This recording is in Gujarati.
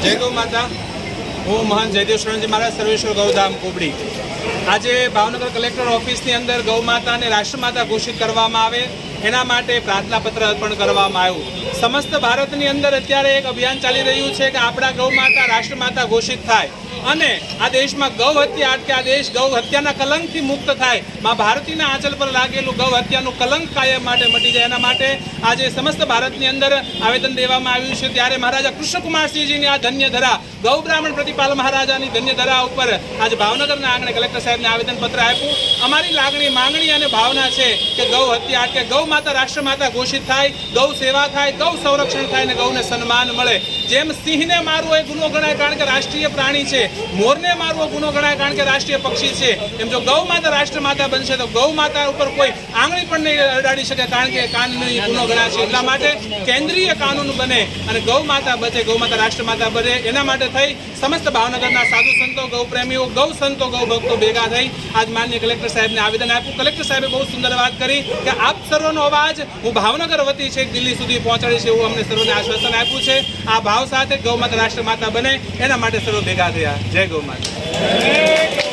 જય ગૌ માતા। હું મહાન જયદેવ શરણજી મહારાજ સર્વેશ્વર ગૌધામ કુબડી। આજે ભાવનગર કલેક્ટર ઓફિસની અંદર ગૌ માતાને રાષ્ટ્રમાતા ઘોષિત કરવામાં આવે એના માટે પ્રાર્થના પત્ર અર્પણ કરવામાં આવ્યું। સમસ્ત ભારતની અંદર અત્યારે એક અભિયાન ચાલી રહ્યું છે કે આપણા ગૌ માતા રાષ્ટ્રમાતા ઘોષિત થાય અને આ દેશમાં ગૌ હત્યા અટકે, આ દેશ ગૌ હત્યાના કલંકથી મુક્ત થાય, માં ભારતીના આંચલ પર લાગેલું ગૌ હત્યાનું કલંક કાયમ માટે મટી જાય, એના માટે આજે સમસ્ત ભારતની અંદર આવેદન દેવામાં આવ્યું છે। ત્યારે મહારાજા કૃષ્ણકુમારસિંહજીની આ ધન્ય ધરા ગૌ બ્રાહ્મણ પ્રતિપાલ મહારાજાની ધન્ય ધરા ઉપર આજે ભાવનગરના આંગણે કલેક્ટર સાહેબને આવેદનપત્ર આપ્યું। અમારી લાગણી, માંગણી અને ભાવના છે કે ગૌ હત્યા અટકે, ગૌ માતા રાષ્ટ્રમાતા ઘોષિત થાય, ગૌ સેવા થાય, ગૌ સંરક્ષણ થાય અને ગૌને સન્માન મળે। જેમ સિંહને મારવો એ ગુનો ગણાય કારણ કે રાષ્ટ્રીય પ્રાણી છે, મોરને મારવો ગુનો ગણાય કારણ કે રાષ્ટ્રીય પક્ષી છે, એમ જો ગૌ માતા રાષ્ટ્રમાતા બનશે તો ગૌ માતા ઉપર કોઈ આંગળી પણ નહીં અડાડી શકે કારણ કે કાનૂની ગુનો ગણાશે। એટલા માટે કેન્દ્રીય કાનૂન બને અને ગૌ માતા બચે, ગૌ માતા રાષ્ટ્રમાતા બને, એના માટે થઈ સમસ્ત ભાવનગરના સાધુ સંતો, ગૌ પ્રેમીઓ, ગૌ સંતો, ગૌ ભક્તો ભેગા થઈ આજ માનનીય કલેક્ટર સાહેબને આવેદન આપ્યું। કલેક્ટર સાહેબે બહુ સુંદર વાત કરી કે આપ સર્વનો અવાજ હું ભાવનગર વતી છે દિલ્હી સુધી પહોંચાડીશ એવું અમને સર્વને આશ્વાસન આપ્યું છે। આ ભાવ સાથે ગૌ માતા રાષ્ટ્રમાતા બને એના માટે સર્વ ભેગા થયા। જય ગૌ માતા।